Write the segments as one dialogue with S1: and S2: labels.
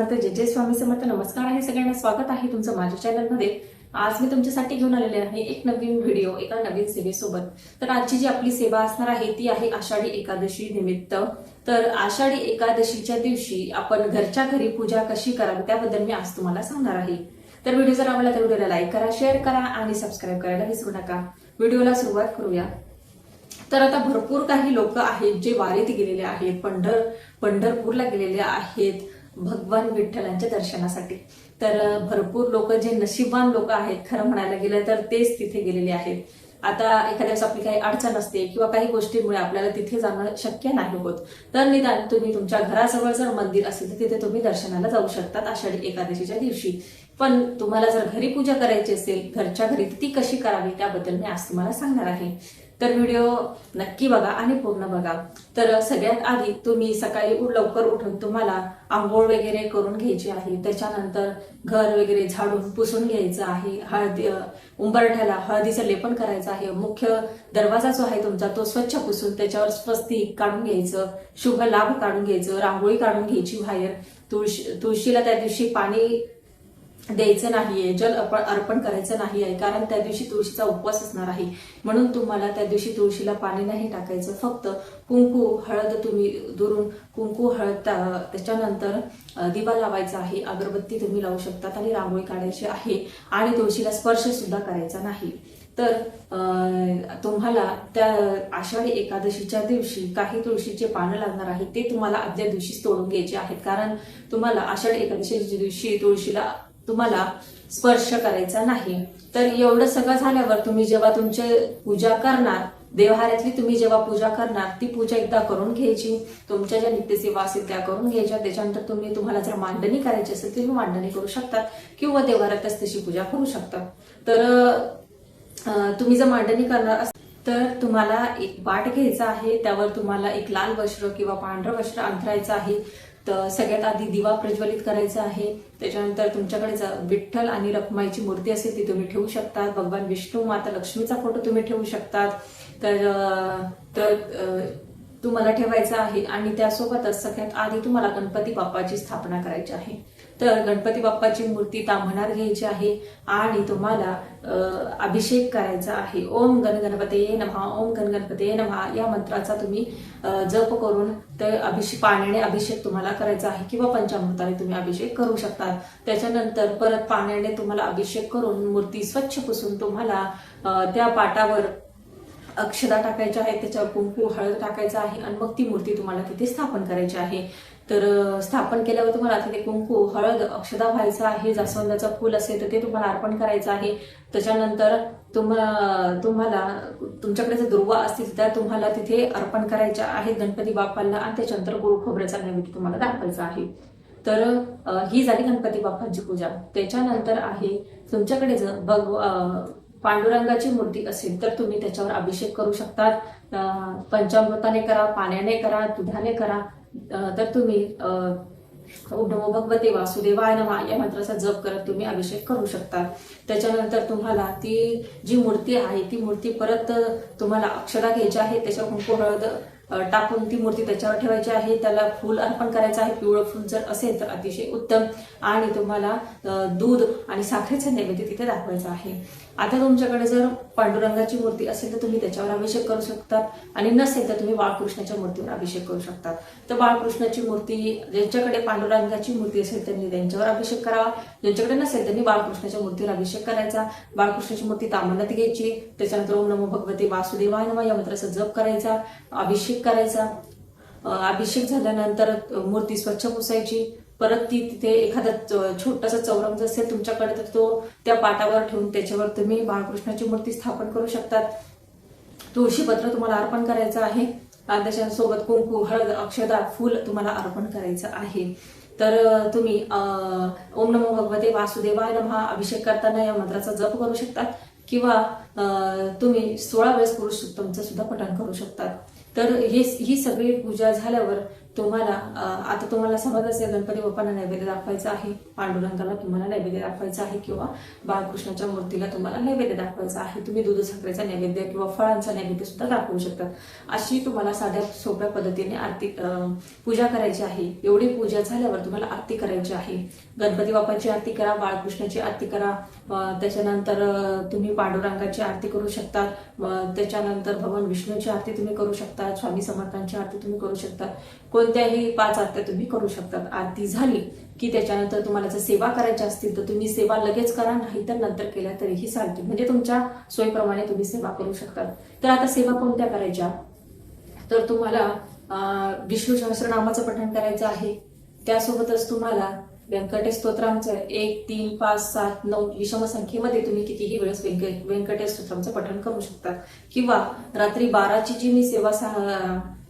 S1: जय जय स्वामी समर्थ. नमस्कार आहे सगळ्यांना, स्वागत आहे तुमचं माझ्या चॅनलमध्ये. आज मी तुमच्यासाठी घेऊन आलेले आहे एक नवीन व्हिडिओ एका नवीन सेवेसोबत. तर आजची जी आपली सेवा असणार आहे ती आहे आषाढी एकादशी निमित्त. तर आषाढी एकादशीच्या दिवशी आपण घरच्या घरी पूजा कशी करावी त्याबद्दल मी आज तुम्हाला सांगणार आहे. तर व्हिडिओ जर आवडला तर व्हिडिओला लाईक करा, शेअर करा आणि सबस्क्राईब करायला विसरू नका. व्हिडिओला सुरुवात करूया. तर आता भरपूर काही लोक आहेत जे वारीत गेलेले आहेत, पंढरपूरला गेलेले आहेत भगवान विठ्ठलांच्या दर्शनासाठी. तर भरपूर लोक जे नशीबवान लोक आहेत खरं म्हणायला गेलं तर तेच तिथे गेलेले आहेत. आता एखाद्या वेळेस आपली काही अडचण असते किंवा काही गोष्टीमुळे आपल्याला तिथे जाणं शक्य नाही होत, तर निदान तुम्ही तुमच्या घराजवळ जर मंदिर असेल तर तिथे तुम्ही दर्शनाला जाऊ शकतात आषाढी एकादशीच्या दिवशी. पण तुम्हाला जर घरी पूजा करायची असेल घरच्या घरी ती कशी करावी त्याबद्दल मी आज तुम्हाला सांगणार आहे. तर व्हिडिओ नक्की बघा आणि पूर्ण बघा. तर सगळ्यात आधी तुम्ही सकाळी लवकर उठून तुम्हाला आंघोळ वगैरे करून घ्यायची आहे. त्याच्यानंतर घर वगैरे झाडून पुसून घ्यायचं आहे. उंबरठ्याला हळदीचं लेपन करायचं आहे. मुख्य दरवाजा जो आहे तुमचा तो स्वच्छ पुसून त्याच्यावर स्वस्तिक काढून घ्यायचं, शुभ लाभ काढून घ्यायचं, रांगोळी काढून घ्यायची बाहेर. तुळशीला त्या दिवशी पाणी द्यायचं नाहीये, जल अर्पण करायचं नाही आहे, कारण त्या दिवशी तुळशीचा उपवास असणार आहे. म्हणून तुम्हाला त्या दिवशी तुळशीला पाणी नाही टाकायचं. फक्त कुंकू हळद तुम्ही दुरून कुंकू हळद त्याच्यानंतर दिवा लावायचा आहे, अगरबत्ती तुम्ही लावू शकतात आणि रांगोळी काढायची आहे आणि तुळशीला स्पर्श सुद्धा करायचा नाही. तर तुम्हाला त्या आषाढी एकादशीच्या दिवशी काही तुळशीचे पानं लागणार आहे ते तुम्हाला आदल्या दिवशीच तोडून घ्यायचे आहेत, कारण तुम्हाला आषाढी एकादशीच्या दिवशी तुळशीला तुम्हाला स्पर्श करायचा नाही. तर एवढं सगळं झाल्यावर तुम्ही जेव्हा तुमची पूजा करणार, देवहाऱ्यातली तुम्ही जेव्हा पूजा करणार ती पूजा एकदा करून घ्यायची. तुमच्या ज्या नित्यसेवा असेल त्या करून घ्यायच्या. त्याच्यानंतर तुम्हाला जर मांडणी करायची असेल तर तुम्ही मांडणी करू शकतात किंवा देवहाऱ्यातच तशी पूजा करू शकतात. तर तुम्ही जर मांडणी करणार असाल तर तुम्हाला एक पाट घ्यायचा आहे, त्यावर तुम्हाला एक लाल वस्त्र किंवा पांढरं वस्त्र अंथरायचं आहे. तर सगळ्यात आधी दिवा प्रज्वलित करायचा आहे. त्याच्यानंतर तुमच्याकडे विठ्ठल आणि रखुमाईची मूर्ती असेल ती तुम्ही ठेवू शकतात. भगवान विष्णू माता लक्ष्मीचा फोटो तुम्ही ठेवू शकतात. तर तुम्हाला ठेवायचा आहे आणि त्यासोबतच सगळ्यात आधी तुम्हाला गणपती बाप्पाची स्थापना करायची आहे. तर गणपती बाप्पाची मूर्ती ताम्हणार घ्यायची आहे आणि तुम्हाला अभिषेक करायचा आहे. ओम गण गणपतये नमः, ओम गण गणपतये नमः या मंत्राचा तुम्ही जप करून ते पाण्याने अभिषेक तुम्हाला करायचा आहे किंवा पंचामृताने तुम्ही अभिषेक करू शकतात. त्याच्यानंतर परत पाण्याने तुम्हाला अभिषेक करून मूर्ती स्वच्छ पुसून तुम्हाला त्या पाटावर अक्षदा टाकायच्या आहेत, त्याच्यावर कुंकू हळद टाकायचं आहे आणि मग ती मूर्ती तुम्हाला तिथे स्थापन करायची आहे. तर स्थापन केल्यावर तुम्हाला तिथे कुंकू हळद अक्षदा व्हायचं आहे. जास्वंदाचं फूल असेल तर ते तुम्हाला अर्पण करायचं आहे. त्याच्यानंतर तुम्हाला तुमच्याकडे जर दुर्वा असतील तर तुम्हाला तिथे अर्पण करायच्या आहेत गणपती बाप्पाला आणि त्याच्यानंतर गुळ खोबऱ्याचा नैवेद्य तुम्हाला दाखवायचा आहे. तर ही झाली गणपती बाप्पाची पूजा. त्याच्यानंतर आहे तुमच्याकडे जर पांडुरंगाची मूर्ती असेल तर तुम्ही त्याच्यावर अभिषेक करू शकतात. पंचामृताने करा, पाण्याने करा, दुधाने करा. तर तुम्ही ओम नमो भगवते वासुदेवाय नमः या मंत्राचा जप करत तुम्ही अभिषेक करू शकता. त्याच्यानंतर तुम्हाला ती जी मूर्ती आहे ती मूर्ती परत तुम्हाला अक्षदा घ्यायची आहे, त्याच्यावर कुंकू हळद टाकून ती मूर्ती त्याच्यावर ठेवायची आहे. त्याला फूल अर्पण करायचं आहे. पिवळं फूल जर असेल तर अतिशय उत्तम. आणि तुम्हाला दूध आणि साखरेचा नैवेद्य तिथे दाखवायचा आहे. आता तुमच्याकडे जर पांडुरंगाची मूर्ती असेल तर तुम्ही त्याच्यावर अभिषेक करू शकतात आणि नसेल तर तुम्ही बाळकृष्णाच्या मूर्तीवर अभिषेक करू शकतात. तर बाळकृष्णाची मूर्ती, ज्यांच्याकडे पांडुरंगाची मूर्ती असेल त्यांनी त्यांच्यावर अभिषेक करावा, ज्यांच्याकडे नसेल त्यांनी बाळकृष्णाच्या मूर्तीवर अभिषेक करायचा. बाळकृष्णाची मूर्ती ताम्हण्यात घ्यायची. त्याच्यानंतर ओम नमो भगवते वासुदेवाय नमः या मंत्राचा जप करायचा, अभिषेक करायचा. अभिषेक झाल्यानंतर मूर्ती स्वच्छ पुसायची. परत ती तिथे एखादा छोटासा चौरंग असेल तुमच्याकडे तर तो त्या पाटावर ठेवून त्याच्यावर तुम्ही बाळकृष्णाची मूर्ती स्थापन करू शकतात. तुळशीपत्र तुम्हाला अर्पण करायचं आहे आणि त्याच्यासोबत कुंकू हळद अक्षदा फूल तुम्हाला अर्पण करायचं आहे. तर तुम्ही ओम नमो भगवते वासुदेवाय नमः अभिषेक करताना या मंत्राचा जप करू शकतात किंवा तुम्ही 16 वेळेस पुरुष सूक्तमचं सुद्धा पठण करू शकतात. तर ही सगळी पूजा झाल्यावर तुम्हाला आता तुम्हाला समज असेल गणपती बाप्पांना नैवेद्य दाखवायचा आहे, पांडुरंगाला तुम्हाला नैवेद्य दाखवायचा आहे किंवा बाळकृष्णाच्या मूर्तीला तुम्हाला नैवेद्य दाखवायचा आहे. तुम्ही दूध साखरेचा नैवेद्य किंवा फळांचा नैवेद्य सुद्धा दाखवू शकता. अशी तुम्हाला साध्या सोप्या पद्धतीने आरती पूजा करायची आहे. एवढी पूजा झाल्यावर तुम्हाला आरती करायची आहे. गणपती बाप्पाची आरती करा, बाळकृष्णाची आरती करा, त्याच्यानंतर तुम्ही पांडुरंगाची आरती करू शकता, त्याच्यानंतर भगवान विष्णूची आरती तुम्ही करू शकता, स्वामी समर्थांची आरती तुम्ही करू शकता. कोणत्याही 5 आरत्या तुम्ही करू शकता. आरती झाली की त्याच्यानंतर तुम्हाला जर सेवा करायची असतील तर तुम्ही सेवा लगेच करा, नाही तर नंतर केल्या तरीही चालते. म्हणजे तुमच्या सोयीप्रमाणे तुम्ही सेवा करू शकता. तर आता सेवा कोणत्या करायच्या, तर तुम्हाला विष्णू सहस्रनामाचं पठण करायचं आहे. त्यासोबतच तुम्हाला व्यंकटेश स्तोत्रांचं 1, 3, 5, 7, 9 विषम संख्येमध्ये तुम्ही कितीही वेळेस व्यंकटेश स्तोत्रांचं पठण करू शकता. किंवा रात्री 12ची जी मी सेवा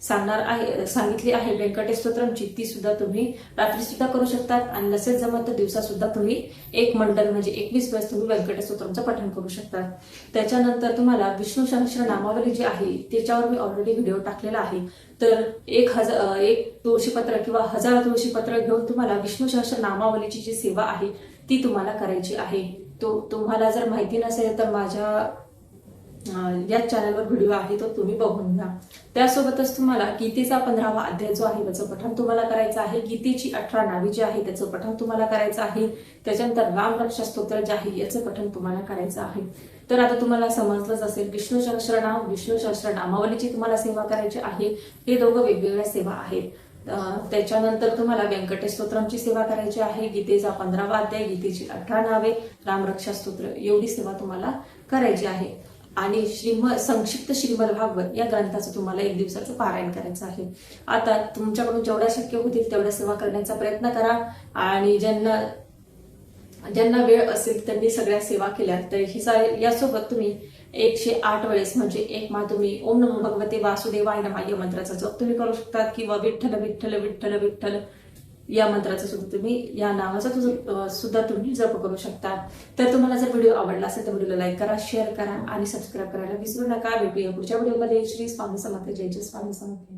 S1: सांगितली आहे व्यंकटेश स्तोत्रांची, ती सुद्धा तुम्ही रात्री सुद्धा करू शकतात. आणि नसेल जमत तर दिवसा सुद्धा तुम्ही एक मंडल म्हणजे 21 वेळेस तुम्ही व्यंकटेश स्तोत्रांचं पठण करू शकता. त्याच्यानंतर तुम्हाला विष्णू सहस्र नामावली जी आहे त्याच्यावर मी ऑलरेडी व्हिडिओ टाकलेला आहे. तर 1 तुळशीपत्र किंवा 1000 तुळशीपत्र घेऊन तुम्हाला विष्णू सहस्र नामावलीची जी सेवा आहे ती तुम्हाला करायची आहे. तुम्हाला जर माहिती नसेल तर माझ्या या चॅनलवर व्हिडिओ आहे तो तुम्ही बघून घ्या. त्यासोबतच तुम्हाला गीतेचा 15वा अध्याय जो आहे त्याचं पठण तुम्हाला करायचं आहे. गीतेची 18 नावे जी आहे त्याचं पठण तुम्हाला करायचं आहे. त्याच्यानंतर रामरक्षा स्तोत्र जे आहे याचं पठण तुम्हाला करायचं आहे. तर आता तुम्हाला समजलंच असेल, विष्णू सहस्रनाम, विष्णू सहस्रनामावलीची तुम्हाला सेवा करायची आहे. हे दोघं वेगवेगळ्या सेवा आहेत. त्याच्यानंतर तुम्हाला व्यंकटेश स्तोत्रांची सेवा करायची आहे. गीतेचा 15वा अध्याय, गीतेची 18 नावे, रामरक्षा स्तोत्र एवढी सेवा तुम्हाला करायची आहे. आणि संक्षिप्त श्रीमद भागवत या ग्रंथाचं तुम्हाला 1 दिवसाचं पारायण करायचं आहे. आता तुमच्याकडून जेवढ्या शक्य होतील तेवढ्या सेवा करण्याचा प्रयत्न करा. आणि ज्यांना वेळ असेल त्यांनी सगळ्या सेवा केल्या तर यासोबत तुम्ही 108 वेळेस म्हणजे एक माळ तुम्ही ओम नमो भगवते वासुदेवाय नमः या मंत्राचा जप तुम्ही करू शकता. किंवा विठ्ठल विठ्ठल विठ्ठल विठ्ठल या मंत्राचा सुद्धा तुम्ही, या नावाचा सुद्धा तुम्ही जप करू शकता. तर तुम्हाला जर व्हिडिओ आवडला असेल तर व्हिडिओला लाईक करा, शेअर करा आणि सबस्क्राईब करायला विसरू नका. भेटूया पुढच्या व्हिडिओमध्ये. श्री स्वामी समर्थ. जय जय स्वामी समर्थ.